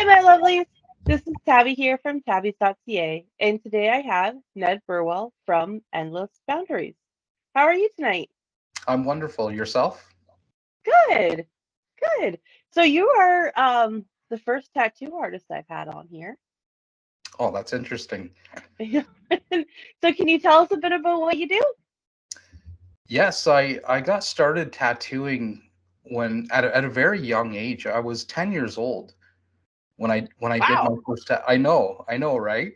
Hi, my lovelies. This is Tabby here from tabbies.ca, and today I have Ned Burwell from Endless Boundaries. How are you tonight? I'm wonderful. Yourself? Good, good. So you are the first tattoo artist I've had on here. Oh, that's interesting. So can you tell us a bit about what you do? Yes, I got started tattooing at a very young age. I was 10 years old when I did my Wow. first I know, right?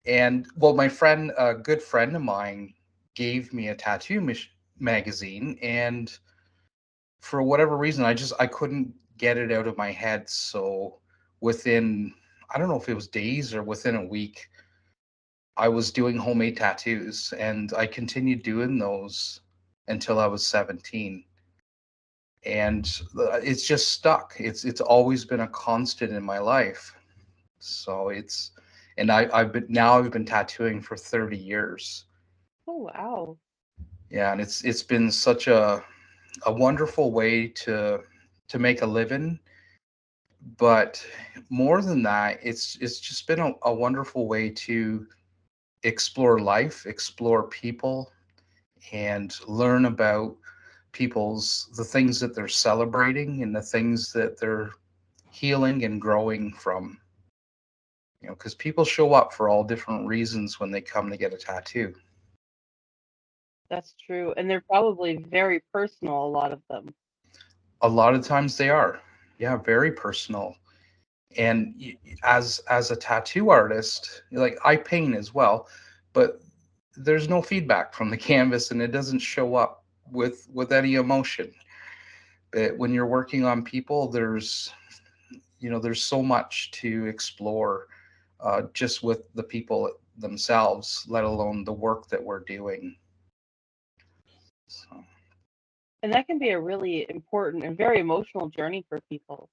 And well, my friend, a good friend of mine, gave me a magazine, and for whatever reason, I couldn't get it out of my head. So within, I don't know if it was days or within a week, I was doing homemade tattoos, and I continued doing those until I was 17. And it's just stuck. It's always been a constant in my life. So and I've been tattooing for 30 years. Oh, wow. Yeah, and it's been such a wonderful way to make a living, but more than that, it's just been a wonderful way to explore life, explore people, and learn about the things that they're celebrating and the things that they're healing and growing from. Because people show up for all different reasons when they come to get a tattoo. That's true. And they're probably very personal, a lot of them. A lot of times they are, yeah, very personal. And as a tattoo artist, like I paint as well, but there's no feedback from the canvas, and it doesn't show up with any emotion. But when you're working on people, there's so much to explore, just with the people themselves, let alone the work that we're doing. So, And that can be a really important and very emotional journey for people.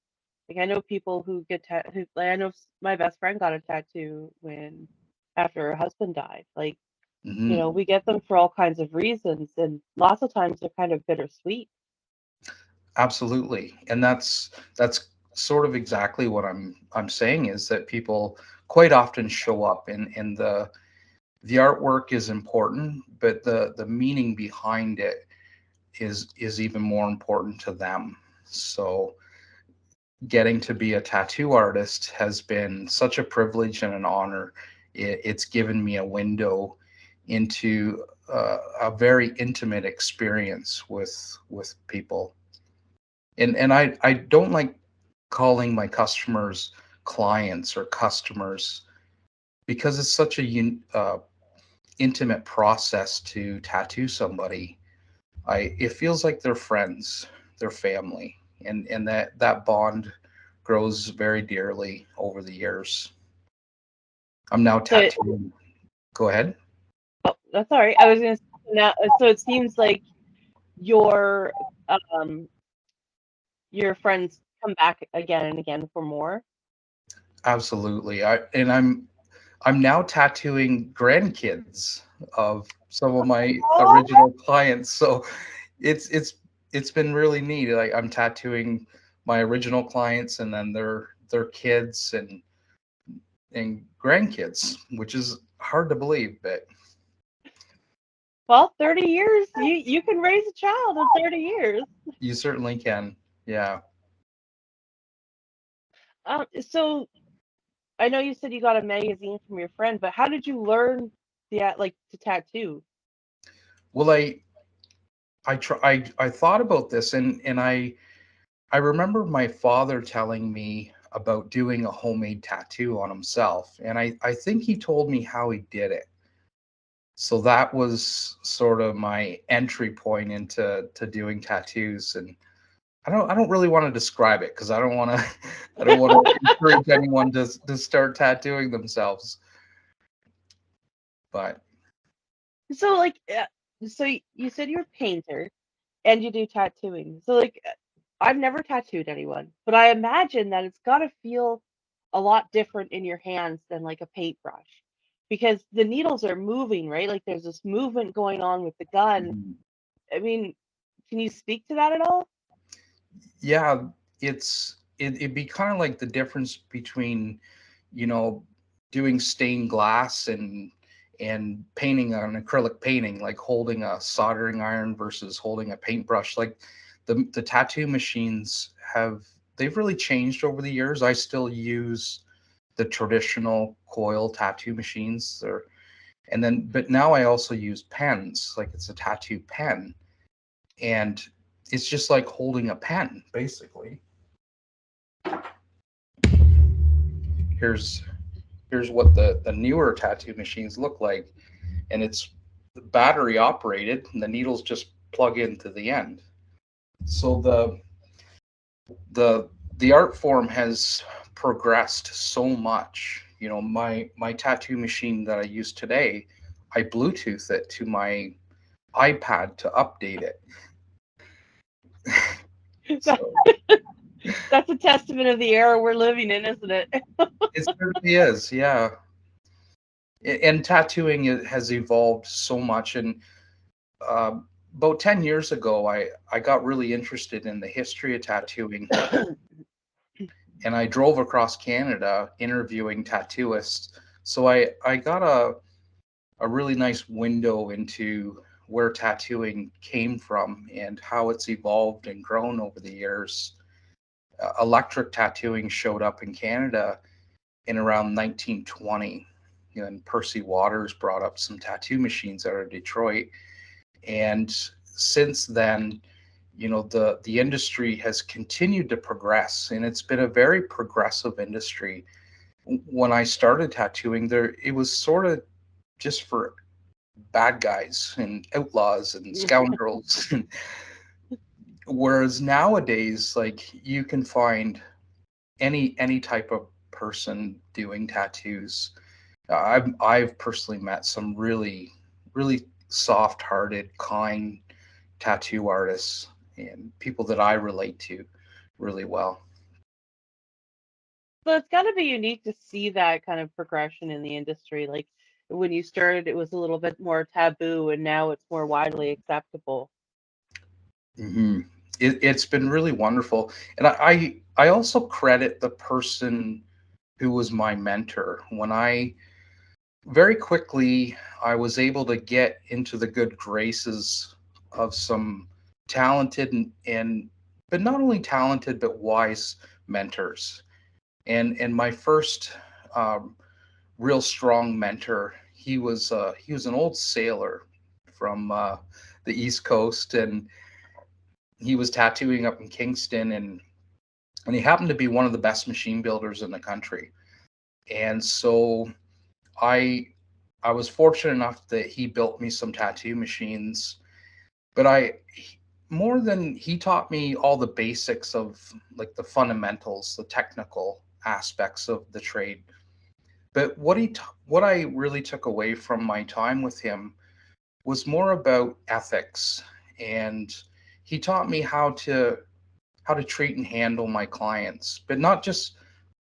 Like I know people who like I know my best friend got a tattoo when after her husband died. Like, mhm, we get them for all kinds of reasons, and lots of times they're kind of bittersweet. absolutely, and that's sort of exactly what I'm saying, is that people quite often show up, and the artwork is important, but the meaning behind it is even more important to them. So getting to be a tattoo artist has been such a privilege and an honor. It's given me a window into a very intimate experience with people. And I don't like calling my customers clients or customers, because it's such intimate process to tattoo somebody. It feels like they're friends, they're family, and that bond grows very dearly over the years. I'm now So it, tattooing. Go ahead. that's all right. I was gonna say now. So it seems like your um your friends come back again and again for more. Absolutely. I'm now tattooing grandkids of some of my Oh, original clients. So it's it's it's been really neat. Like I'm tattooing my original clients, and then their kids and grandkids, which is hard to believe, but well, 30 years. You can raise a child in 30 years. you certainly can. Yeah. So I know you said you got a magazine from your friend, but how did you learn like to tattoo? Well, I thought about this, and I remember my father telling me about doing a homemade tattoo on himself, and I think he told me how he did it. So that was sort of my entry point into doing tattoos. And I don't really want to describe it, because I don't want to I don't want to encourage anyone to start tattooing themselves. But So like, you said you're a painter and you do tattooing. So like, I've never tattooed anyone, but I imagine that it's got to feel a lot different in your hands than like a paintbrush, because the needles are moving, right? Like there's this movement going on with the gun. mhm, I mean, can you speak to that at all? yeah, it's it'd be kind of like the difference between, you know, doing stained glass and painting an acrylic painting, like holding a soldering iron versus holding a paintbrush. Like the tattoo machines they've really changed over the years. I still use the traditional coil tattoo machines, but now I also use pens, like it's a tattoo pen, and it's just like holding a pen, basically. Here's here's what the newer tattoo machines look like, and it's battery operated, and the needles just plug into the end. So the the art form has progressed so much. You know, my tattoo machine that I use today, I Bluetooth it to my iPad to update it. That, So that's a testament of the era we're living in, isn't it? it certainly is, yeah. And tattooing has evolved so much. And uh, about 10 years ago, I got really interested in the history of tattooing, and I drove across Canada interviewing tattooists. So I got a really nice window into where tattooing came from and how it's evolved and grown over the years. Electric tattooing showed up in Canada in around 1920. You know, and Percy Waters brought up some tattoo machines out of Detroit. And since then, you know, the industry has continued to progress, and it's been a very progressive industry. When I started tattooing, there it was sort of just for bad guys and outlaws and scoundrels. Whereas nowadays, like you can find any type of person doing tattoos. I've personally met some really soft-hearted, kind tattoo artists and people that I relate to really well. So it's got to be unique to see that kind of progression in the industry. Like when you started, it was a little bit more taboo, and now it's more widely acceptable. Hmm. It's been really wonderful, and I also credit the person who was my mentor. When I very quickly I was able to get into the good graces of some talented and but not only talented but wise mentors. And my first um, real strong mentor, he was an old sailor from the East Coast, and he was tattooing up in Kingston, and he happened to be one of the best machine builders in the country. And so I I was fortunate enough that he built me some tattoo machines, but more than he taught me all the basics of like the fundamentals, the technical aspects of the trade. But what I really took away from my time with him was more about ethics, and he taught me how to treat and handle my clients, but not just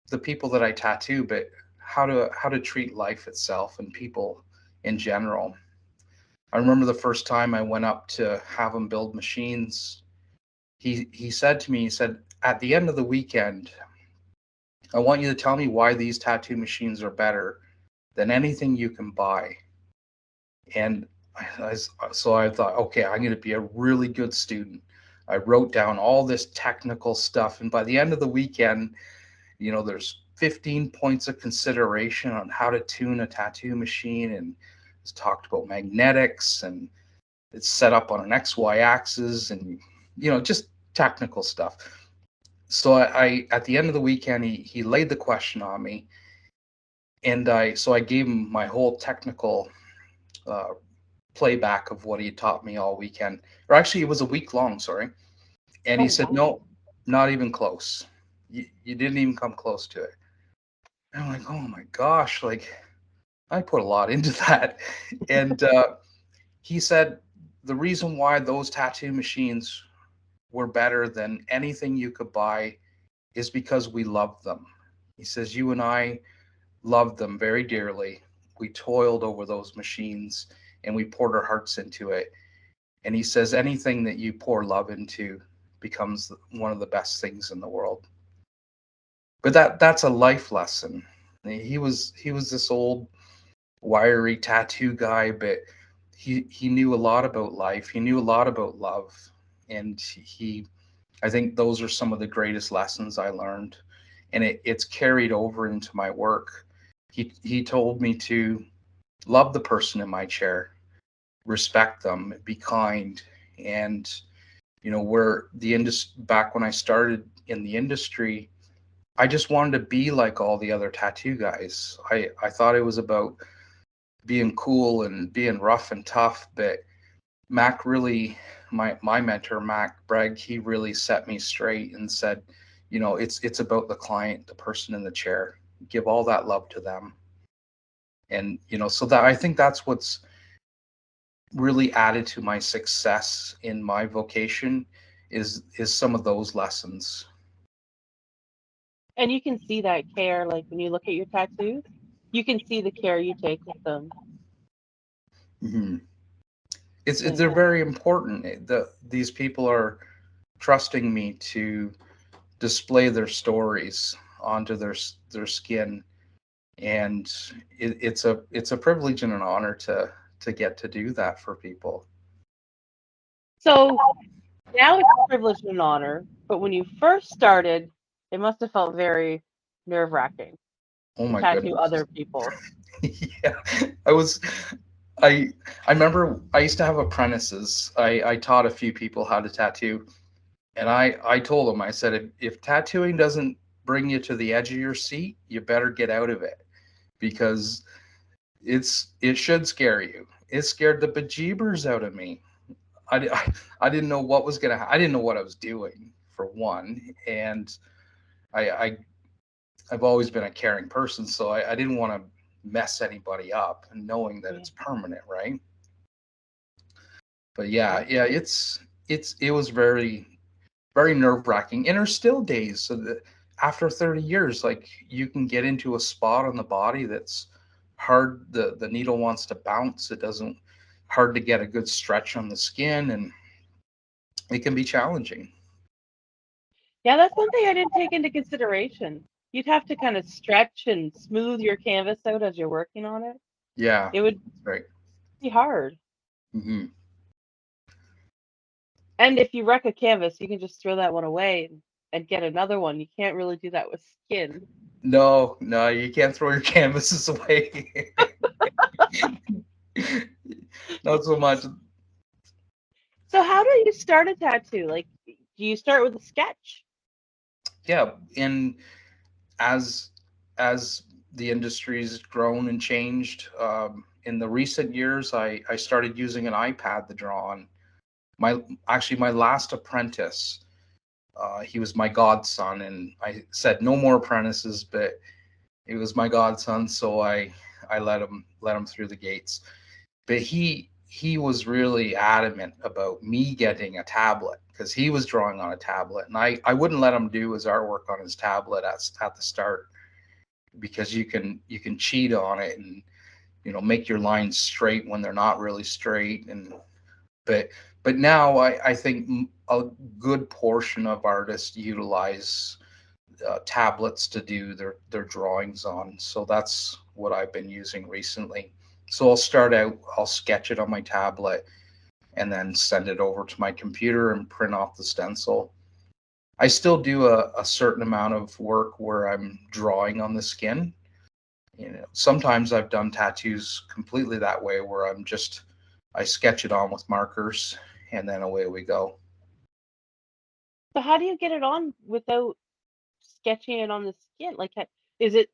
the people that I tattoo, but how to treat life itself and people in general. I remember the first time I went up to have him build machines. He said to me, he said, at the end of the weekend, I want you to tell me why these tattoo machines are better than anything you can buy. And so I thought, okay, I'm going to be a really good student. I wrote down all this technical stuff, and by the end of the weekend, you know, there's 15 points of consideration on how to tune a tattoo machine, and it's talked about magnetics, and it's set up on an XY axis, and you know, just technical stuff. So I at the end of the weekend, he laid the question on me, and I gave him my whole technical uh, playback of what he had taught me all weekend, or actually it was a week long, sorry. And Oh he said, wow. no, not even close. You didn't even come close to it. And I'm like, oh my gosh, like I put a lot into that. And he said the reason why those tattoo machines were better than anything you could buy is because we loved them. He says, you and I loved them very dearly. We toiled over those machines and we poured our hearts into it. And he says, anything that you pour love into becomes one of the best things in the world. but that's a life lesson. He was this old wiry tattoo guy, but he knew a lot about life. He knew a lot about love, and he I think those are some of the greatest lessons I learned, and it's carried over into my work. He told me to love the person in my chair, respect them, be kind, and where back when I started in the industry, I just wanted to be like all the other tattoo guys. I thought it was about being cool and being rough and tough, but Mac really, my mentor Mac Bragg, he really set me straight and said, it's about the client, the person in the chair. Give all that love to them, and so that I think that's what's really added to my success in my vocation is some of those lessons. And you can see that care, like when you look at your tattoos, you can see the care you take with them. Hmm. They're And very important. These people are trusting me to display their stories onto their skin, and it's a privilege and an honor to get to do that for people. so now it's a privilege and an honor, but when you first started, it must have felt very nerve-wracking Oh to my tattoo goodness. other people. Yeah, I was I I remember I used to have apprentices. I taught a few people how to tattoo, and I told them, I said, if tattooing doesn't bring you to the edge of your seat, you better get out of it, because it should scare you. It scared the bejeebers out of me. I didn't know what was gonna. I didn't know what I was doing, for one, and I I've always been a caring person, so I didn't want to mess anybody up, and knowing that Yeah. it's permanent, right? But Yeah. yeah, it was very nerve wracking. And there's still days, so that after 30 years, like, you can get into a spot on the body that's hard. The needle wants to bounce. It doesn't hard to get a good stretch on the skin, and it can be challenging. Yeah, that's one thing I didn't take into consideration. You'd have to kind of stretch and smooth your canvas out as you're working on it. Yeah, It would right. be hard. Hmm. And if you wreck a canvas, you can just throw that one away and get another one. You can't really do that with skin. No, no, you can't throw your canvases away. Not so much. So how do you start a tattoo? Like, do you start with a sketch? Yeah, and as as the industry's grown and changed, in the recent years, I started using an iPad to draw on. My last apprentice, he was my godson, and I said no more apprentices, but it was my godson, so I let him through the gates. But he was really adamant about me getting a tablet, because he was drawing on a tablet, and I wouldn't let him do his artwork on his tablet at the start, because you can cheat on it, and make your lines straight when they're not really straight. And but but now I think a good portion of artists utilize tablets to do their drawings on. So that's what I've been using recently. So I'll sketch it on my tablet, and then send it over to my computer and print off the stencil. I still do a certain amount of work where I'm drawing on the skin. Sometimes I've done tattoos completely that way, where I sketch it on with markers, and then away we go. So how do you get it on without sketching it on the skin? Like, is it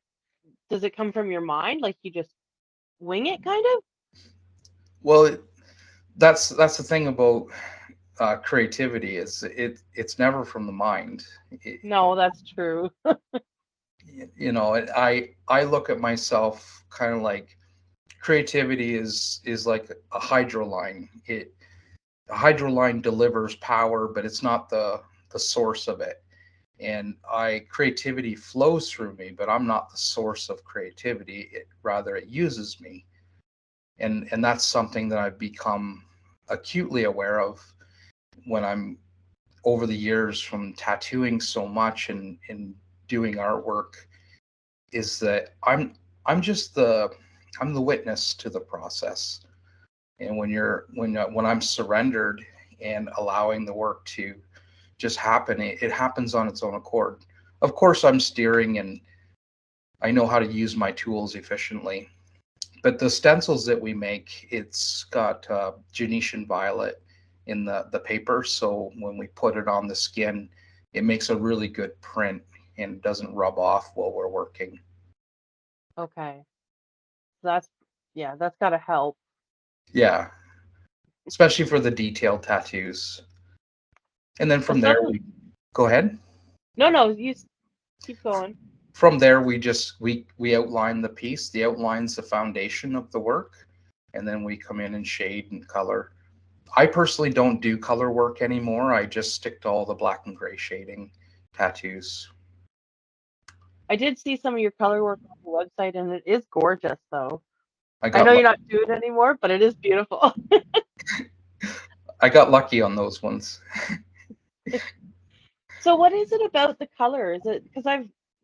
does it come from your mind? Like you just wing it, kind of? Well, that's the thing about creativity, is it's never from the mind. It, No, that's true. I look at myself kind of like creativity is like a hydro line. A hydro line delivers power, but it's not the source of it. And I creativity flows through me, but I'm not the source of creativity. Rather, it uses me, and that's something that I've become acutely aware of when I'm over the years, from tattooing so much, and doing artwork is that I'm just I'm the witness to the process. And when I'm surrendered and allowing the work to just happen, it happens on its own accord. Of course, I'm steering and I know how to use my tools efficiently. But the stencils that we make, it's got Genetian violet in the paper. So when we put it on the skin, it makes a really good print and doesn't rub off while we're working. Okay. That's yeah, that's gotta help. Yeah, especially for the detailed tattoos. And then from there, Especially we go ahead. no, no, keep going. From there, we outline the piece. The outline's the foundation of the work, and then we come in and shade and color. I personally don't do color work anymore. I just stick to all the black and gray shading tattoos. I did see some of your color work on the website, and it is gorgeous, though. I I got know you're lucky. not doing it anymore, but it is beautiful. I got lucky on those ones. So what is it about the color? Is it because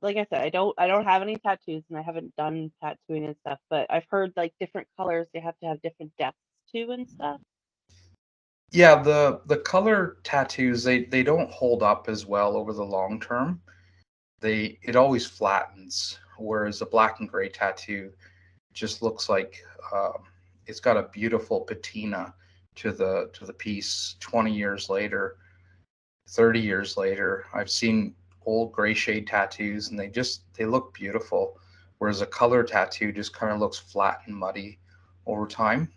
like I said, I don't have any tattoos and I haven't done tattooing and stuff, but I've heard like different colors they have to have different depths too and stuff. Yeah, the color tattoos they don't hold up as well over the long term. They it always flattens, whereas a black and gray tattoo just looks like it's got a beautiful patina to the piece 20 years later, 30 years later. I've seen old gray shade tattoos and they look beautiful, whereas a color tattoo just kind of looks flat and muddy over time.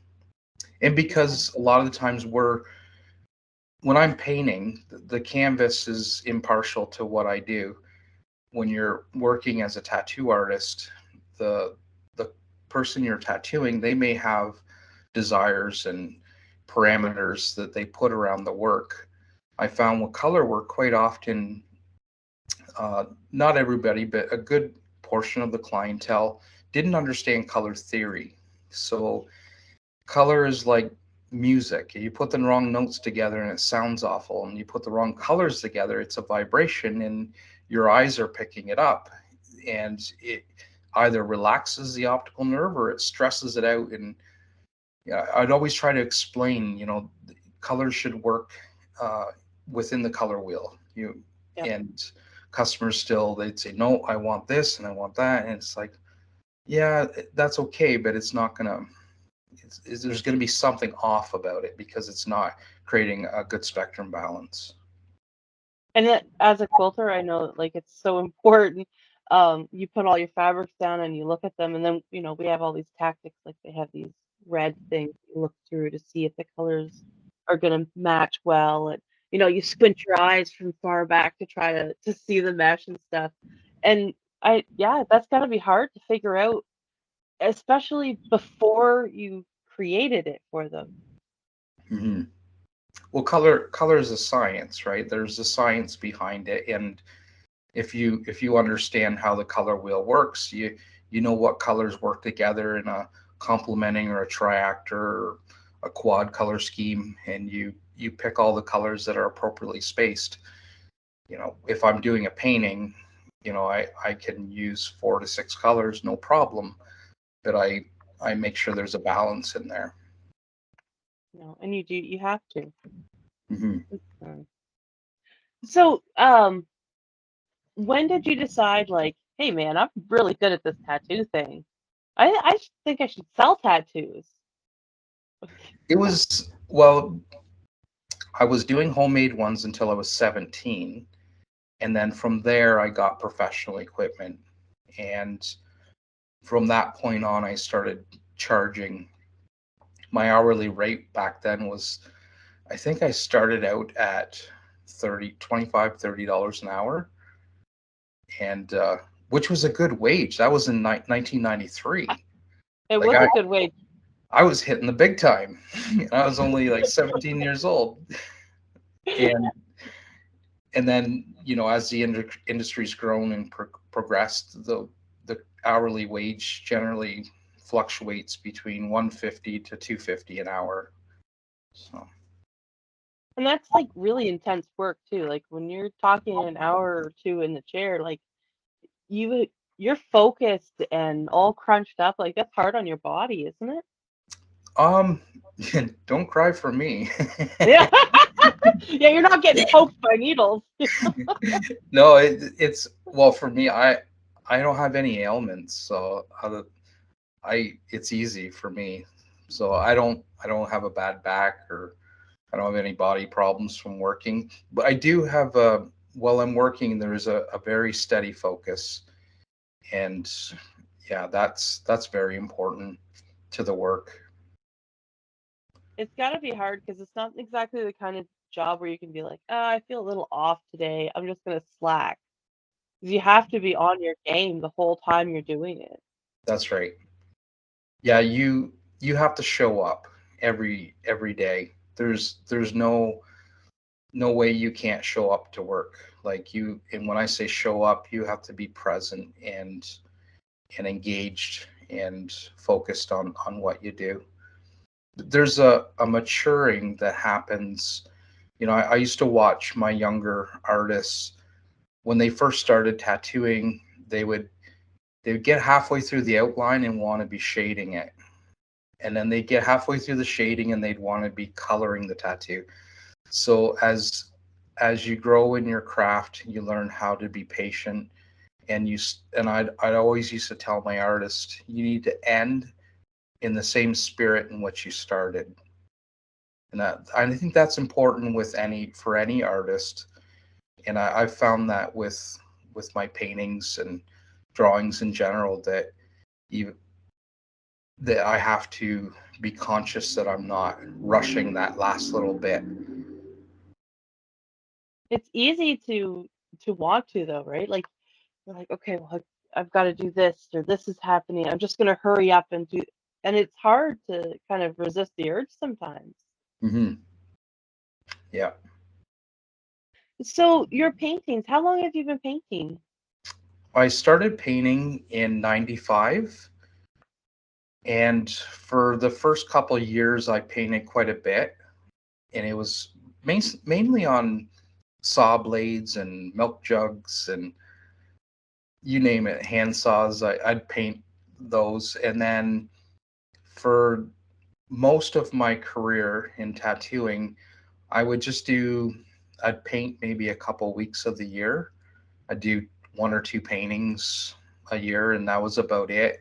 And Okay. because a lot of the times when I'm painting, the canvas is impartial to what I do. When you're working as a tattoo artist, the person you're tattooing, they may have desires and parameters that they put around the work. I found with color work quite often, not everybody, but a good portion of the clientele didn't understand color theory. So color is like music. You put the wrong notes together and it sounds awful, and you put the wrong colors together, it's a vibration, and your eyes are picking it up, and it either relaxes the optical nerve or it stresses it out. And yeah, I'd always try to explain, colors should work uh, within the color wheel. Yep. And customers still they'd say, no, I want this and I want that, and it's like, yeah, that's okay, but it's not gonna. There's going to be something off about it because it's not creating a good spectrum balance. And as a quilter, I know like it's so important. You put all your fabrics down and you look at them, and then we have all these tactics like they have these red things you look through to see if the colors are going to match well, and you squint your eyes from far back to try to see the mesh and stuff. And yeah, that's got to be hard to figure out, especially before you created it for them. Mm-hmm. Well, color is a science, right? There's a science behind it, and if you understand how the color wheel works, you know what colors work together in a complementing or a triactor or a quad color scheme, and you pick all the colors that are appropriately spaced. If I'm doing a painting, I can use 4 to 6 colors, no problem, but I make sure there's a balance in there. And you have to. Hmm. Mm. So, when did you decide, like, hey man, I'm really good at this tattoo thing. Think I should sell tattoos. It was, well, I was doing homemade ones until I was 17. And then from there, I got professional equipment. And from that point on, I started charging. My hourly rate back then was, I think I started out at 25, $30 an hour. And, which was a good wage. That was in 1993. It Like was a good way. I was hitting the big time. I was only like 17 years old. And then as the industry's grown and progressed, the hourly wage generally fluctuates between 150 to 250 an hour. So And that's like really intense work too. Like when you're talking an hour or two in the chair, like you you're focused and all crunched up. Like that's hard on your body, isn't it? Um, don't cry for me. Yeah. Yeah, you're not getting poked by needles. No, it's well for me. I don't have any ailments, so I it's easy for me. So I don't have a bad back or I don't have any body problems from working. But I do have a while I'm working, there's a very steady focus, and yeah, that's very important to the work. It's got to be hard because it's not exactly the kind of job where you can be like, oh, I feel a little off today. I'm just gonna slack. 'Cause you have to be on your game the whole time you're doing it. That's right. Yeah, you have to show up every day. There's no way you can't show up to work. Like you, and when I say show up, you have to be present and engaged and focused on what you do. There's a maturing that happens. I used to watch my younger artists when they first started tattooing. They would they would get halfway through the outline and want to be shading it, and then they'd get halfway through the shading and they'd want to be coloring the tattoo. So as you grow in your craft, you learn how to be patient. And I'd always used to tell my artists, you need to end in the same spirit in which you started. And I think that's important with any artist. And I've found that with my paintings and drawings in general, that you that I have to be conscious that I'm not rushing that last little bit. It's easy to want to though, right? Like you're like, okay, well, I've got to do this or this is happening. I'm just gonna hurry up and do. And it's hard to kind of resist the urge sometimes. Hmm. Yeah. So your paintings, how long have you been painting? I started painting in 95, and for the first couple of years I painted quite a bit, and it was mainly on saw blades and milk jugs and you name it, hand saws. I'd paint those, and then for most of my career in tattooing, I would just do I'd paint maybe a couple weeks of the year. I'd do one or two paintings a year, and that was about it.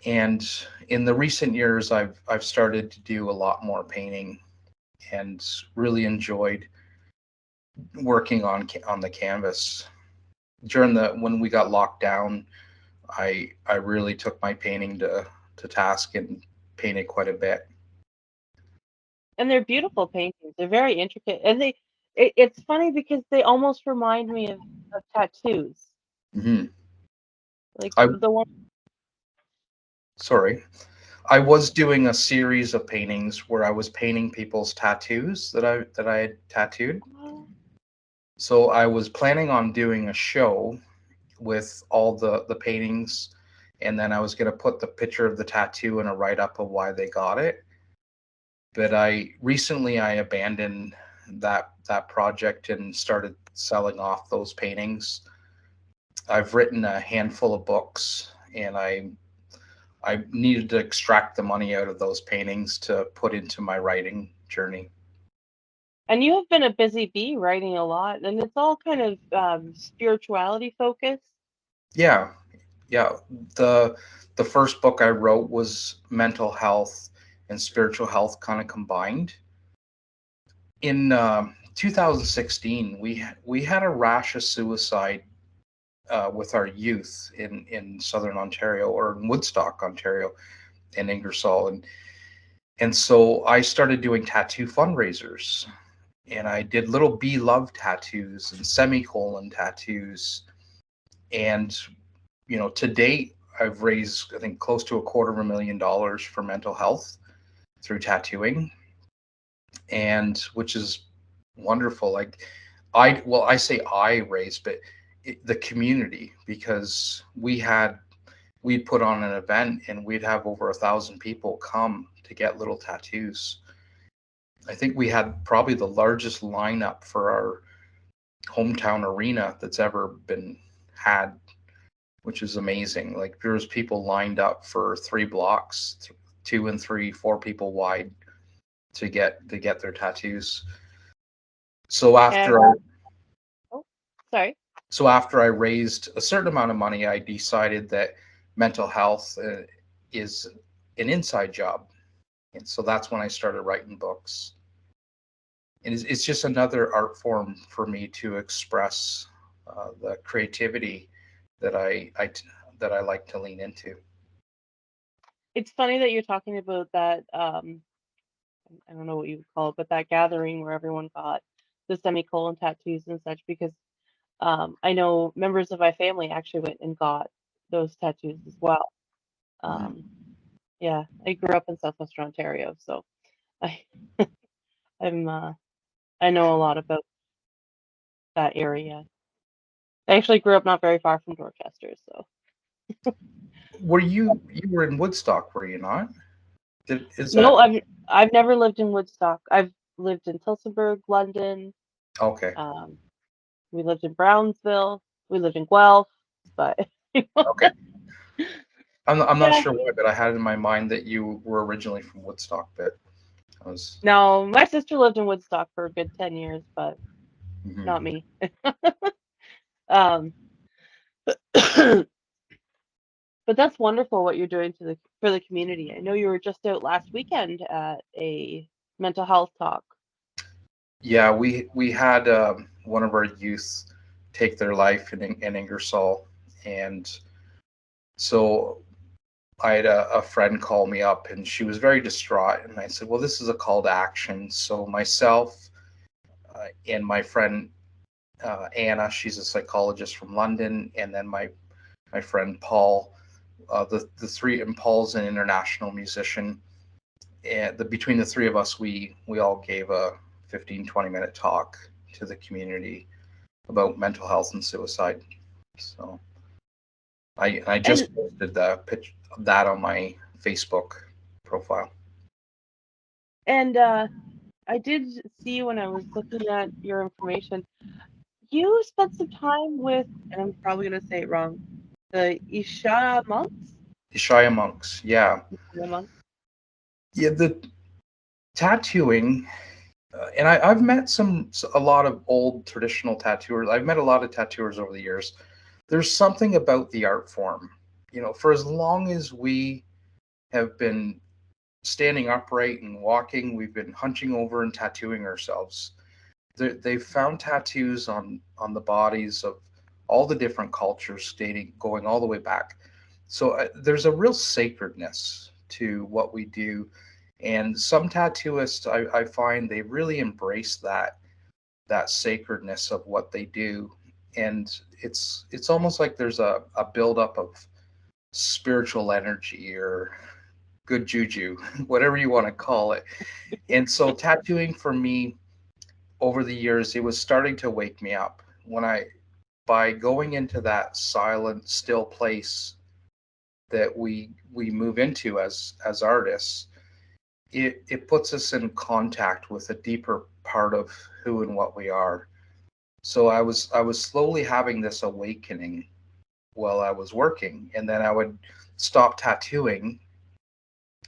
And in the recent years, I've started to do a lot more painting and really enjoyed working on the canvas. During the when we got locked down, I really took my painting to task and painted quite a bit. And they're beautiful paintings. They're very intricate, and it's funny because they almost remind me of tattoos. Hmm. Like I the one. sorry, I was doing a series of paintings where I was painting people's tattoos that I had tattooed. Oh, So I was planning on doing a show with all the paintings, and then I was going to put the picture of the tattoo and a write up of why they got it. But I abandoned that project and started selling off those paintings. I've written a handful of books, and I needed to extract the money out of those paintings to put into my writing journey. and you have been a busy bee writing a lot, and it's all kind of spirituality focused. Yeah, yeah. The the first book I wrote was mental health and spiritual health kind of combined. In 2016, we had a rash of suicide with our youth in Southern Ontario, or in Woodstock, Ontario, and Ingersoll, and so I started doing tattoo fundraisers, and I did little be love tattoos and semicolon tattoos, and to date I've raised I think close to $250,000 for mental health through tattooing, and which is wonderful. Like I say I raised, but the community, because we'd put on an event and we'd have over 1,000 people come to get little tattoos. I think we had probably the largest lineup for our hometown arena that's ever been had. which is amazing. Like there was people lined up for 3 blocks, two and three, 4 people wide to get their tattoos. So And after I oh, sorry. so after I raised a certain amount of money, I decided that mental health is an inside job, and so that's when I started writing books. And it's just another art form for me to express the creativity that that I like to lean into. It's funny that you're talking about that. I don't know what you would call it, but that gathering where everyone got the semicolon tattoos and such, because I know members of my family actually went and got those tattoos as well. Um, Mhm. yeah, I grew up in Southwestern Ontario, so I I'm I know a lot about that area. I actually grew up not very far from Dorchester, so Were you were in Woodstock, were you not? Is no, that I've never lived in Woodstock. I've lived in Tillsonburg, London. okay? Um, we lived in Brownsville. We lived in Guelph, but Okay. I'm not yeah. sure why, but I had in my mind that you were originally from Woodstock, but I was. No, my sister lived in Woodstock for a good 10 years, but Mhm. not me. Um, but that's wonderful what you're doing to the for the community. I know you were just out last weekend at a mental health talk. Yeah, we had one of our youth take their life in Ingersoll, and so I had a friend call me up, and she was very distraught, and I said, "Well, this is a call to action." So myself and my friend Anna, she's a psychologist from London, and then my friend Paul, the three, and Paul's an international musician. And between the three of us, we all gave a 15-20 minute talk to the community about mental health and suicide. So I And just posted the pitch that on my Facebook profile. and I did see when I was looking at your information, you spent some time with, and I'm probably gonna say it wrong, the Ishaya monks. Ishaya monks, yeah, Ishaya monks. yeah. The tattooing, and I've met a lot of old traditional tattooers. I've met a lot of tattooers over the years. There's something about the art form, for as long as we have been standing upright and walking, we've been hunching over and tattooing ourselves. They've found tattoos on the bodies of all the different cultures, dating going all the way back. So there's a real sacredness to what we do, and some tattooists, I find, they really embrace that sacredness of what they do, and it's almost like there's a buildup of spiritual energy or good juju, whatever you want to call it. And so tattooing for me over the years, it was starting to wake me up when I by going into that silent, still place that we move into as artists. It puts us in contact with a deeper part of who and what we are. So I was slowly having this awakening while I was working, and then I would stop tattooing,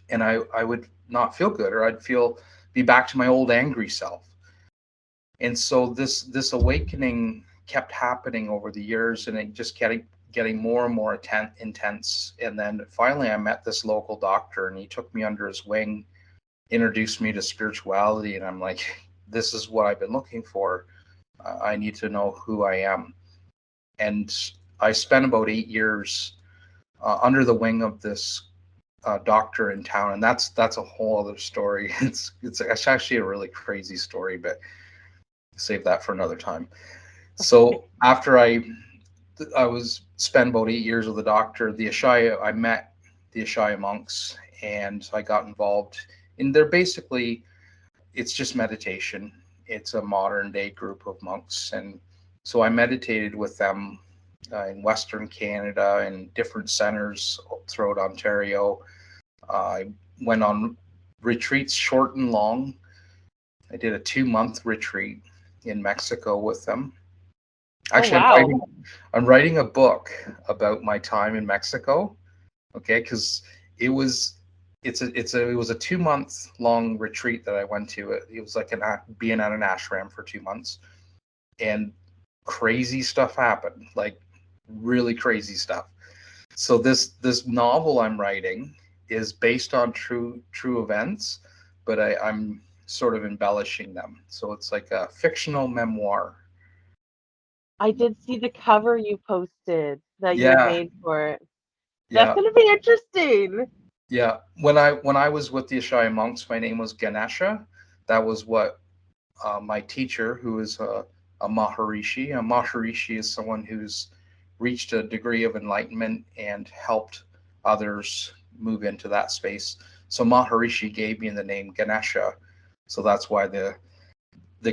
and I would not feel good, or I'd feel be back to my old angry self. And so this awakening kept happening over the years, and it just kept getting more and more intense. And then finally I met this local doctor, and he took me under his wing, introduced me to spirituality, and I'm like, this is what I've been looking for. I need to know who I am. And I spent about 8 years under the wing of this doctor in town, and that's a whole other story. It's actually a really crazy story, but save that for another time. So after I was spent about 8 years with the doctor, I met the Ishaya monks, and I got involved in they're basically, it's just meditation. It's a modern day group of monks, and so I meditated with them in Western Canada and different centers throughout Ontario. I went on retreats, short and long. I did a 2-month retreat in Mexico with them, Oh Actually, wow. I'm writing a book about my time in Mexico. Okay, because it was it was a 2 month long retreat that I went to. It was like being at an ashram for 2 months, and crazy stuff happened, like really crazy stuff. So this novel I'm writing is based on true events, but I'm sort of embellishing them. So it's like a fictional memoir. I did see the cover you posted that you had Yeah, made for it. That's yeah, gonna be interesting. yeah. When I was with the Ishaya monks, my name was Ganesha. That was what my teacher, who is a Maharishi. A Maharishi is someone who's reached a degree of enlightenment and helped others move into that space. So Maharishi gave me the name Ganesha. So that's why the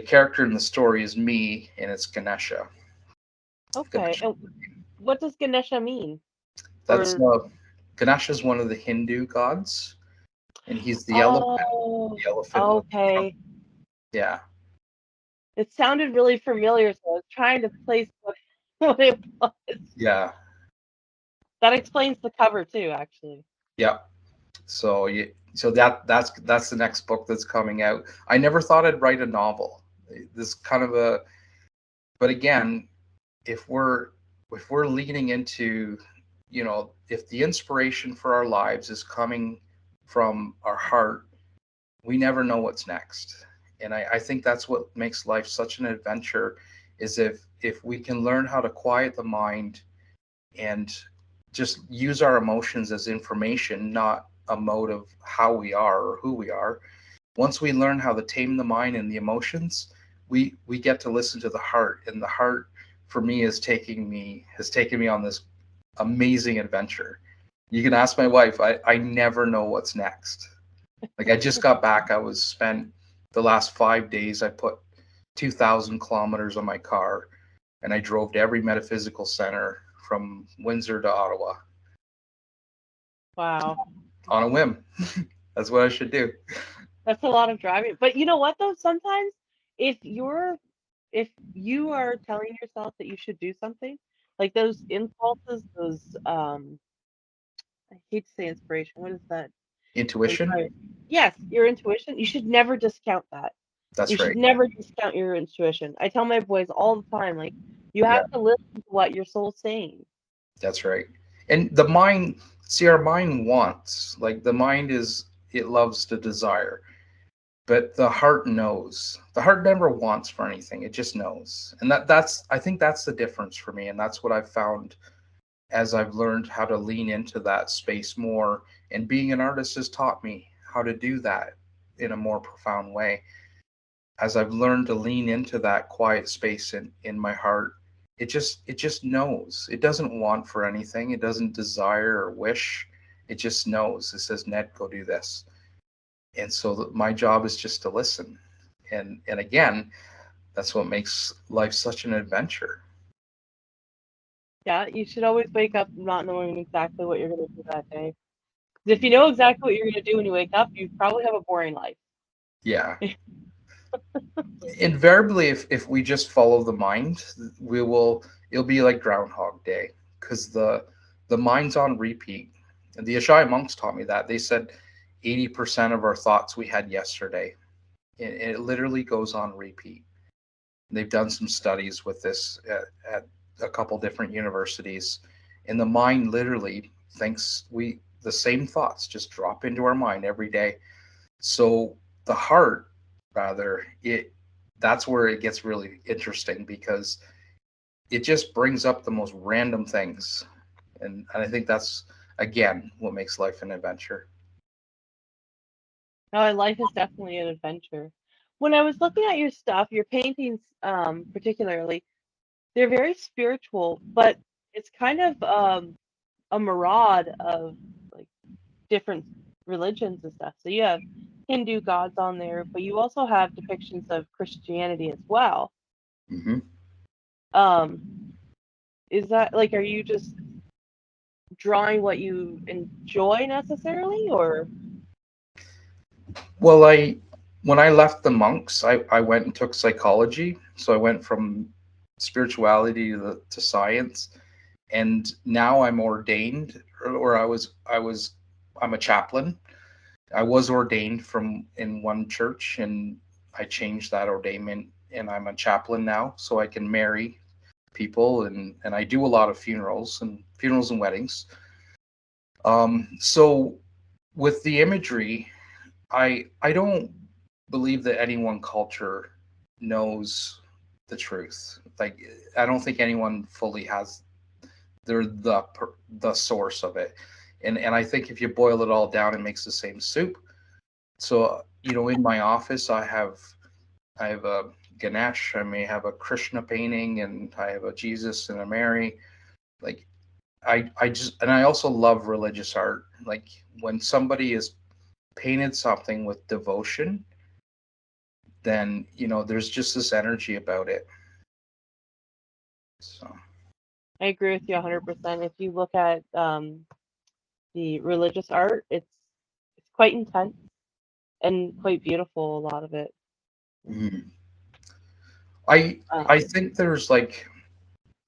character in the story is me, and it's Ganesha. Okay. Ganesha. And what does Ganesha mean? That's Or Ganesha is one of the Hindu gods, and he's the elephant. oh, The elephant with okay. yeah, It sounded really familiar, so I was trying to place what, what it was. yeah, That explains the cover too, actually. yeah. So so that's the next book that's coming out. I never thought I'd write a novel. This kind of a, but again, if we're if we're leaning into, if the inspiration for our lives is coming from our heart, we never know what's next. And I think that's what makes life such an adventure, is if we can learn how to quiet the mind and just use our emotions as information, not a mode of how we are or who we are. Once we learn how to tame the mind and the emotions, we get to listen to the heart, and the heart for me has taken me on this amazing adventure. You can ask my wife. I never know what's next. Like, I just got back. I was spent the last 5 days. I put 2,000 kilometers on my car, and I drove to every metaphysical center from Windsor to Ottawa Wow. on a whim. That's what I should do. That's a lot of driving. But you know what though? Sometimes if you're if you are telling yourself that you should do something, like those impulses, those I hate to say inspiration. What is that? Intuition. Inspired. Yes, your intuition. You should never discount that. You That's should right. never discount your intuition. I tell my boys all the time, like, you Yeah, have to listen to what your soul's saying. that's right. And the mind, see, our mind wants, like the mind is, it loves to desire, but the heart knows. The heart never wants for anything. It just knows. And I think that's the difference for me. And that's what I've found as I've learned how to lean into that space more. And being an artist has taught me how to do that in a more profound way. As I've learned to lean into that quiet space in my heart, it just knows. It doesn't want for anything. It doesn't desire or wish. It just knows. It says, Ned, go do this. And so my job is just to listen. And again, that's what makes life such an adventure. Yeah, you should always wake up not knowing exactly what you're going to do that day. 'Cause if you know exactly what you're going to do when you wake up, you probably have a boring life. Yeah. Invariably, if we just follow the mind, it'll be like Groundhog Day, because the mind's on repeat. And the Ashai monks taught me that. They said 80% of our thoughts we had yesterday. And it literally goes on repeat. They've done some studies with this at a couple different universities, and the mind literally thinks we the same thoughts just drop into our mind every day. So the heart, rather, it that's where it gets really interesting, because it just brings up the most random things, and I think that's again what makes life an adventure. No, life is definitely an adventure. When I was looking at your stuff, your paintings, particularly, they're very spiritual, but it's kind of a mirage of like different religions and stuff. So you have Hindu gods on there, but you also have depictions of Christianity as well. Hmm. Um, is that like, are you just drawing what you enjoy necessarily, or Well, I when I left the monks, I went and took psychology. So I went from spirituality to science, and now I'm ordained, or I'm a chaplain. I was ordained from in one church, and I changed that ordainment, and I'm a chaplain now, so I can marry people, and I do a lot of funerals and weddings. So with the imagery, I don't believe that any one culture knows the truth. Like, I don't think anyone fully has, they're the source of it. And I think if you boil it all down, it makes the same soup. So, in my office, I have a Ganesh, I may have a Krishna painting, and I have a Jesus and a Mary. Like, I just, and I also love religious art. Like, when somebody has painted something with devotion, then there's just this energy about it. So. I agree with you 100%. If you look at the religious art, it's quite intense and quite beautiful. A lot of it. Mhm. I Um, think there's like,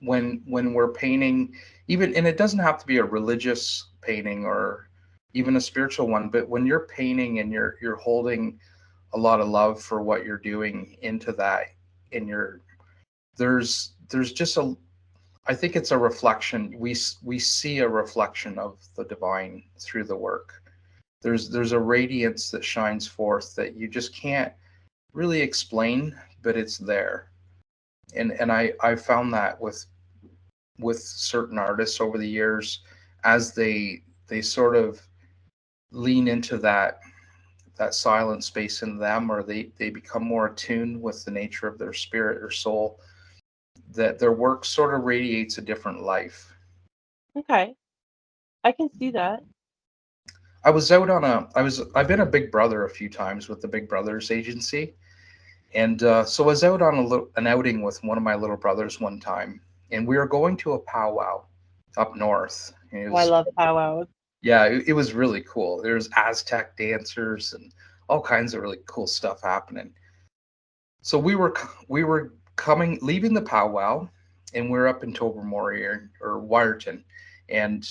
when we're painting, even, and it doesn't have to be a religious painting or even a spiritual one, but when you're painting and you're holding a lot of love for what you're doing into that, and there's just a, I think it's a reflection. We see a reflection of the divine through the work. There's a radiance that shines forth that you just can't really explain, but it's there. And I found that with certain artists over the years, as they sort of lean into that silent space in them, or they become more attuned with the nature of their spirit or soul, that their work sort of radiates a different life. okay, I can see that. I've been a Big Brother a few times with the Big Brothers agency. And so I was out on an outing with one of my little brothers one time, and we were going to a powwow up north. And it Oh, I was, love powwows. yeah, it was really cool. There's Aztec dancers and all kinds of really cool stuff happening. So we were coming leaving the powwow, and we're up in Tobermory, or Wyerton, and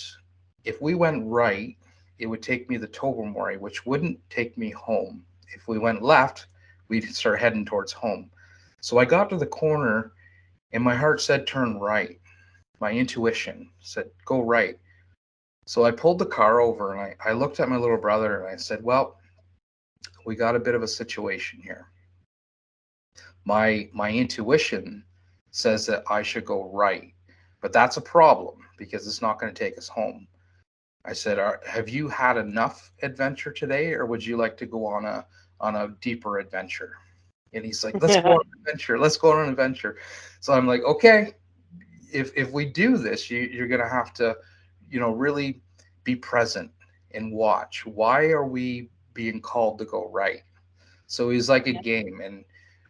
if we went right, it would take me to Tobermory, which wouldn't take me home. If we went left, we'd start heading towards home. So I got to the corner, and my heart said turn right. My intuition said go right. So I pulled the car over, and I looked at my little brother, and I said, well, we got a bit of a situation here. My intuition says that I should go right, but that's a problem because it's not going to take us home. I said, have you had enough adventure today, or would you like to go on a deeper adventure? And he's like, let's go on an adventure. Let's go on an adventure. So I'm like, okay, if we do this, you're gonna have to, really be present and watch. Why are we being called to go right? So he's like a game, and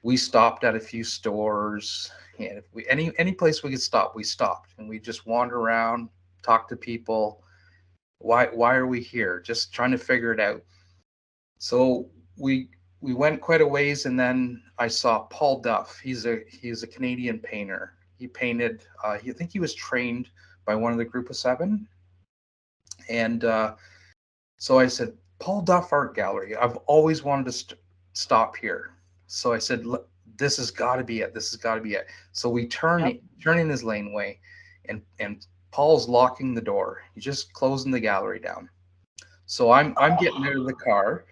we stopped at a few stores, and if we any place we could stop, we stopped, and we just wander around, talk to people. Why are we here? Just trying to figure it out. So we went quite a ways, and then I saw Paul Duff. He's a Canadian painter. He painted. I think he was trained by one of the Group of Seven, and so I said, Paul Duff Art Gallery. I've always wanted to stop here. So I said, this has got to be it. This has got to be it. So we Yep. turn in his laneway, and Paul's locking the door. He's just closing the gallery down. So I'm getting out of the car,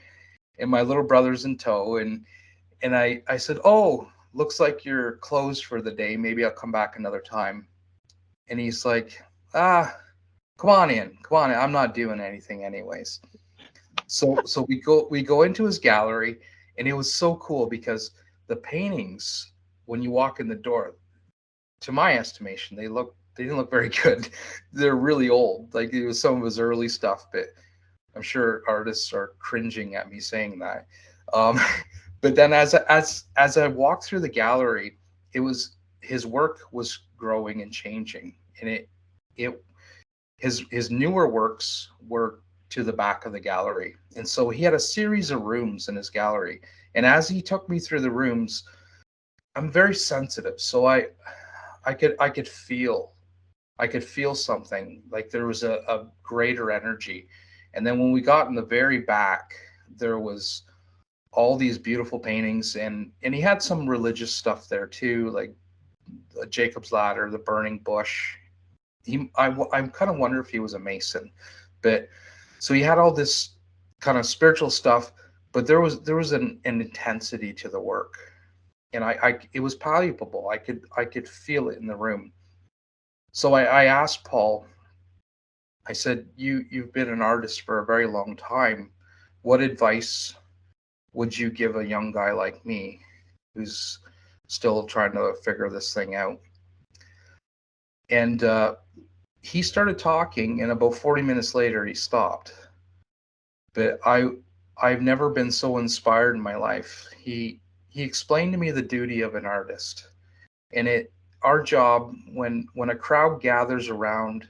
and my little brother's in tow, and I said, oh, looks like you're closed for the day. Maybe I'll come back another time. And he's like, ah, come on in, come on in. I'm not doing anything anyways. So we go into his gallery, and it was so cool because the paintings, when you walk in the door, to my estimation, they didn't look very good. They're really old. Like, it was some of his early stuff, but I'm sure artists are cringing at me saying that. Um, but then as I walked through the gallery, it was his work was growing and changing, and it his newer works were to the back of the gallery. And so he had a series of rooms in his gallery. And as he took me through the rooms, I'm very sensitive. So I could feel something, like there was a greater energy. And then when we got in the very back, there was all these beautiful paintings, and he had some religious stuff there too, like the Jacob's ladder, the burning bush. I kind of wonder if he was a Mason, but so he had all this kind of spiritual stuff, but there was an intensity to the work, and I it was palpable. I could feel it in the room. So I asked Paul. I said, you've been an artist for a very long time. What advice would you give a young guy like me who's still trying to figure this thing out? And he started talking, and about 40 minutes later, he stopped. But I've never been so inspired in my life. He explained to me the duty of an artist, and our job, when a crowd gathers around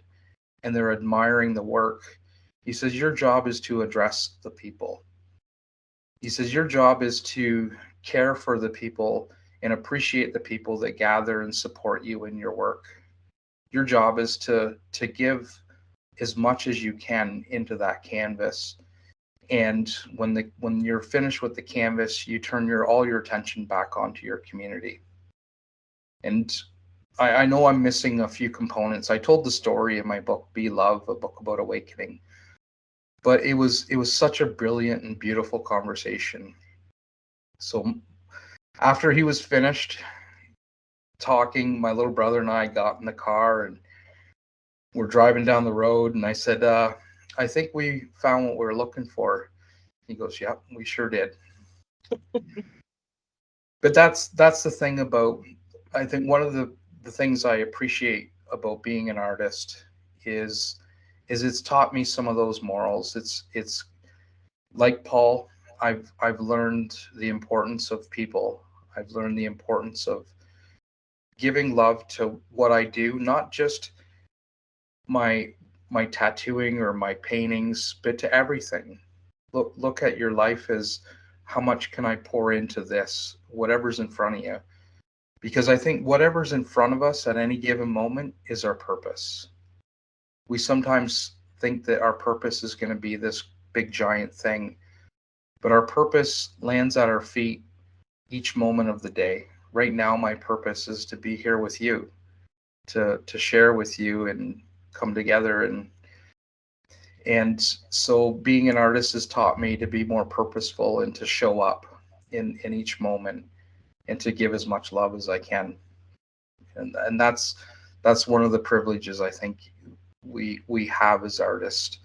and they're admiring the work, he says your job is to address the people. He says your job is to care for the people and appreciate the people that gather and support you in your work. Your job is to give as much as you can into that canvas. And when you're finished with the canvas, you turn all your attention back onto your community. And I know I'm missing a few components. I told the story in my book, Be Love, a book about awakening. But it was such a brilliant and beautiful conversation. So after he was finished talking, my little brother and I got in the car and we're driving down the road, and I said, I think we found what we were looking for. He goes, "Yep, we sure did." But that's the thing about, I think one of the things I appreciate about being an artist is it's taught me some of those morals. It's like Paul, I've learned the importance of people. I've learned the importance of giving love to what I do, not just my my tattooing or my paintings, but to everything. Look at your life as how much can I pour into this, whatever's in front of you. Because I think whatever's in front of us at any given moment is our purpose. We sometimes think that our purpose is going to be this big giant thing, but our purpose lands at our feet each moment of the day. Right now, my purpose is to be here with you, to share with you and come together. And so being an artist has taught me to be more purposeful and to show up in each moment and to give as much love as I can. And that's one of the privileges I think we have as artists,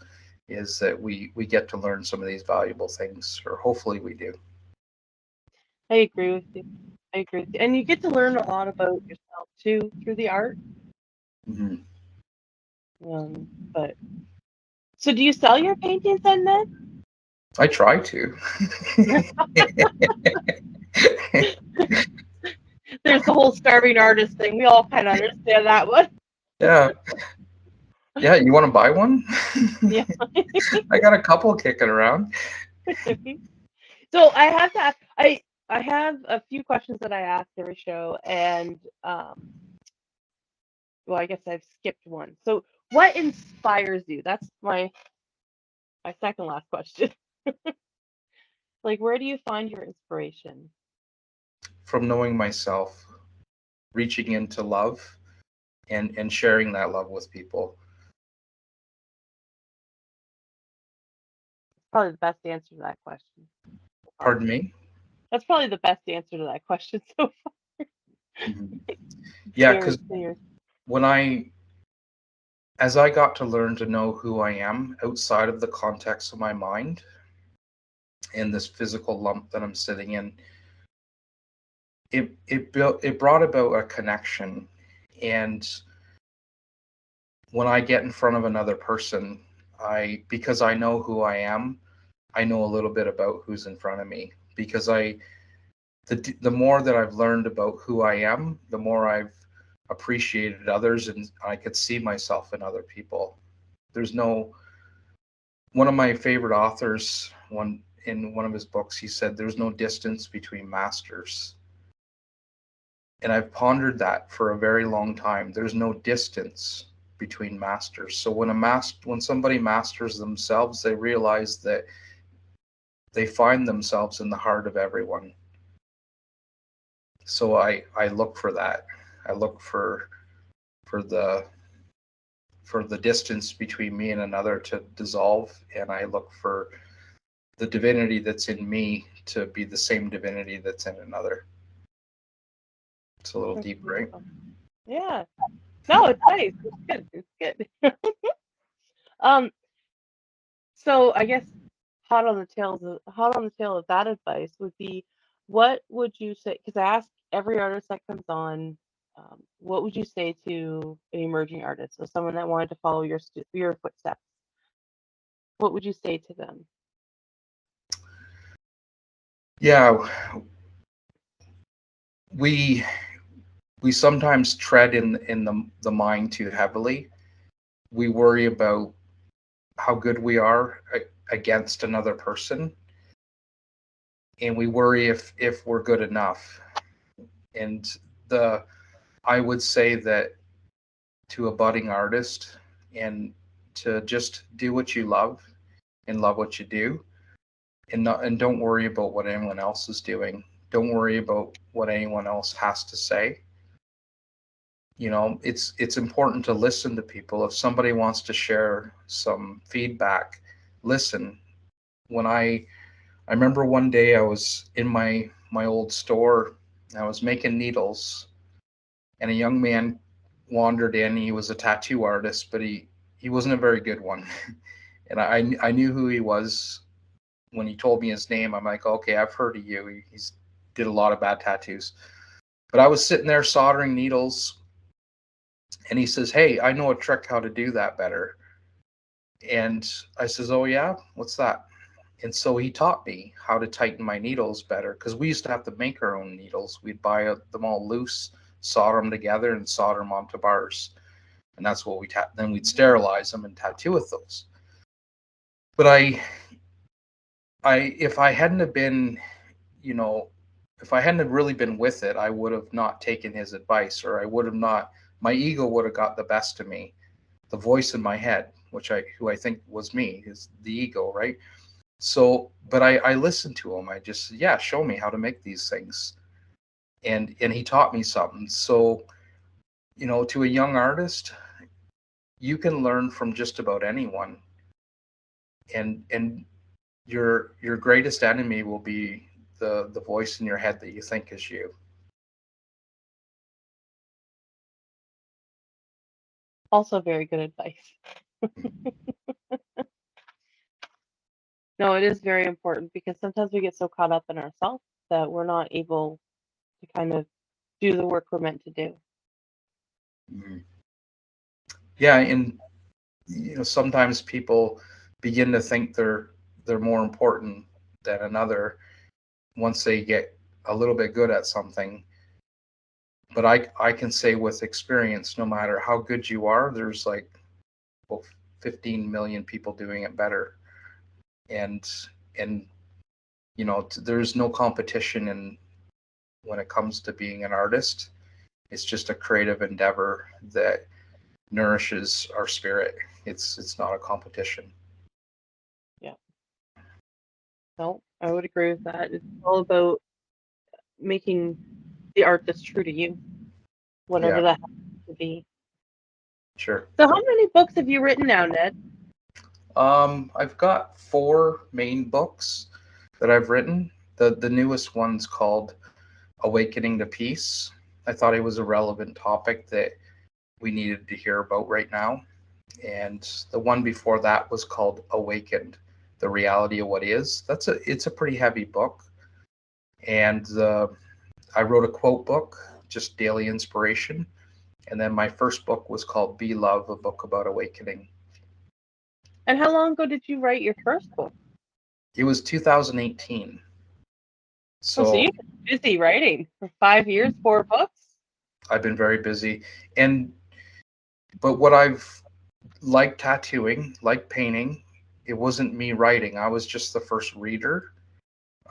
is that we get to learn some of these valuable things, or hopefully we do. I agree with you. I agree with you. And you get to learn a lot about yourself too through the art. Mhm. But so do you sell your paintings then, Ned? I try to. There's the whole starving artist thing. We all kind of understand that one. Yeah. Yeah, you want to buy one? Yeah. I got a couple kicking around. So I have to ask, I have a few questions that I ask every show, and well, I guess I've skipped one. So what inspires you? That's my second last question. Like, where do you find your inspiration? From knowing myself, reaching into love, and sharing that love with people. Probably the best answer to that question so far. Pardon me? That's probably the best answer to that question so far. Mhm. Yeah, Cheers, because cheers. when as I got to learn to know who I am outside of the context of my mind and this physical lump that I'm sitting in, it brought about a connection. And when I get in front of another person, I because I know who I am, I know a little bit about who's in front of me. Because the more that I've learned about who I am, the more I've appreciated others, and I could see myself in other people. There's no One of my favorite authors, one in one of his books, he said there's no distance between masters. And I've pondered that for a very long time. There's no distance between masters. So when somebody masters themselves, they realize that they find themselves in the heart of everyone. So I look for that. I look for the for the distance between me and another to dissolve, and I look for the divinity that's in me to be the same divinity that's in another. It's a little That's deep, right? beautiful. Yeah. No, it's nice. It's good. It's good. Um, so I guess hot on the tail of that advice would be, what would you say? Because I ask every artist that comes on, what would you say to an emerging artist, so someone that wanted to follow your footsteps? What would you say to them? Yeah, we we sometimes tread in the mind too heavily. We worry about how good we are against another person, and we worry if we're good enough. And the I would say that to a budding artist, and to just do what you love and love what you do, and don't worry about what anyone else is doing. Don't worry about what anyone else has to say. It's important to listen to people. If somebody wants to share some feedback, listen. When I remember one day I was in my old store, I was making needles, and a young man wandered in. He was a tattoo artist, but he wasn't a very good one. And I knew who he was when he told me his name. I'm like, okay, I've heard of you. He's did a lot of bad tattoos. But I was sitting there soldering needles, and he says, "Hey, I know a trick how to do that better." And I says, "Oh yeah, what's that?" And so he taught me how to tighten my needles better, because we used to have to make our own needles. We'd buy them all loose, solder them together, and solder them onto bars. And that's what then we'd sterilize them and tattoo with those. But I if I hadn't have been, you know, if I hadn't have really been with it, I would have not taken his advice, or I would have not. My ego would have got the best of me. The voice in my head, who I think was me, is the ego, right? So, but I listened to him. I just, yeah, show me how to make these things, and he taught me something. So, to a young artist, you can learn from just about anyone, and your greatest enemy will be the voice in your head that you think is you. Also, very good advice. No, it is very important because sometimes we get so caught up in ourselves that we're not able to kind of do the work we're meant to do. Mhm. Yeah, and sometimes people begin to think they're more important than another once they get a little bit good at something. But I can say with experience, no matter how good you are, there's like, well, 15 million people doing it better. And there's no competition in when it comes to being an artist. It's just a creative endeavor that nourishes our spirit. It's not a competition. Yeah. No, I would agree with that. It's all about making the art that's true to you, whatever Yeah, that happens to be. sure. So, how many books have you written now, Ned? I've got four main books that I've written. The newest one's called Awakening to Peace. I thought it was a relevant topic that we needed to hear about right now. And the one before that was called Awakened, the reality of what is. It's a pretty heavy book. And I wrote a quote book, just daily inspiration. And then my first book was called Be Love, a book about awakening. And how long ago did you write your first book? It was 2018. Oh, so So you've been busy writing for 5 years, 4 books. I've been very busy. And but what I've liked tattooing, like painting, it wasn't me writing. I was just the first reader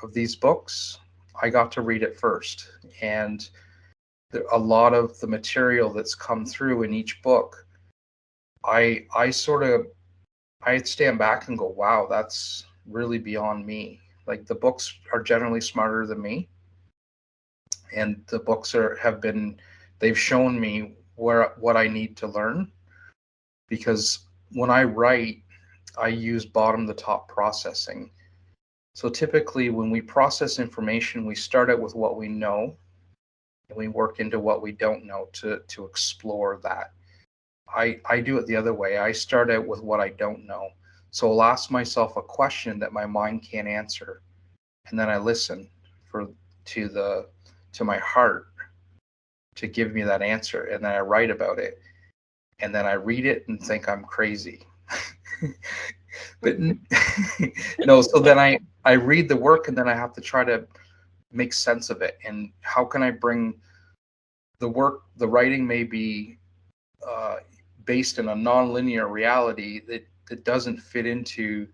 of these books. I got to read it first. And a lot of the material that's come through in each book, I sort of I stand back and go, wow, that's really beyond me. Like the books are generally smarter than me, and the books have been they've shown me where what I need to learn, because when I write, I use bottom to top processing. So typically when we process information, we start out with what we know and we work into what we don't know to explore that. I do it the other way. I start out with what I don't know. So I'll ask myself a question that my mind can't answer, and then I listen for to the to my heart to give me that answer, and then I write about it, and then I read it and think I'm crazy. But no, so then I read the work and then I have to try to make sense of it, and how can I bring the writing may be uh, based in a nonlinear reality that doesn't fit into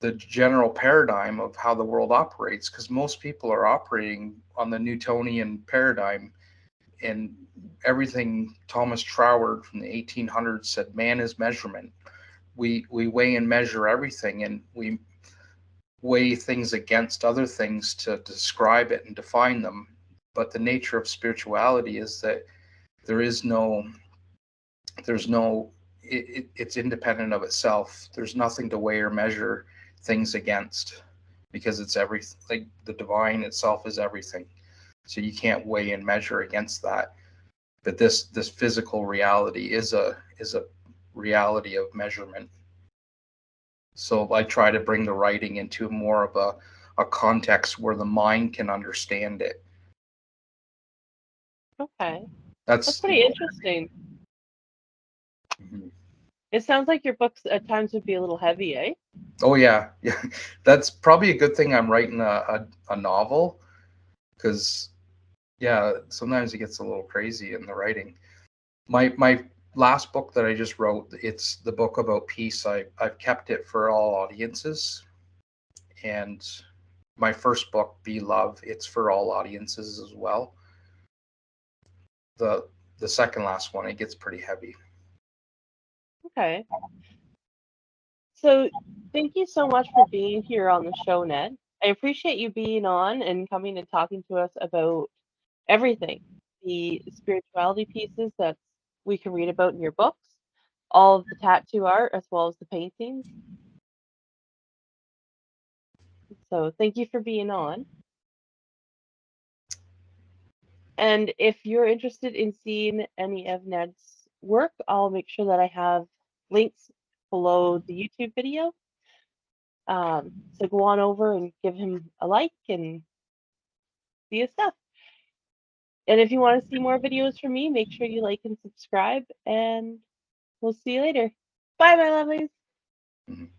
the general paradigm of how the world operates, because most people are operating on the Newtonian paradigm, and everything Thomas Troward from the 1800s said, man is measurement. We weigh and measure everything, and we weigh things against other things to describe it and define them. But the nature of spirituality is that there is no there's no it's independent of itself. There's nothing to weigh or measure things against, because it's everything. Like the divine itself is everything, so you can't weigh and measure against that. But this physical reality is a reality of measurement. So I try to bring the writing into more of a context where the mind can understand it. Okay. That's That's pretty interesting. mhm. It sounds like your books at times would be a little heavy, eh? Oh yeah, yeah. That's probably a good thing I'm writing a novel, because yeah, sometimes it gets a little crazy in the writing. My last book that I just wrote, it's the book about peace. I've kept it for all audiences, and my first book, Be Love, it's for all audiences as well. The the second last one, it gets pretty heavy. Okay. So thank you so much for being here on the show, Ned. I appreciate you being on and coming and talking to us about everything, the spirituality pieces that we can read about in your books, all of the tattoo art, as well as the paintings. So thank you for being on. And if you're interested in seeing any of Ned's work, I'll make sure that I have links below the YouTube video. So go on over and give him a like and see his stuff. And if you want to see more videos from me, make sure you like and subscribe, and we'll see you later. Bye, my lovelies. Mhm.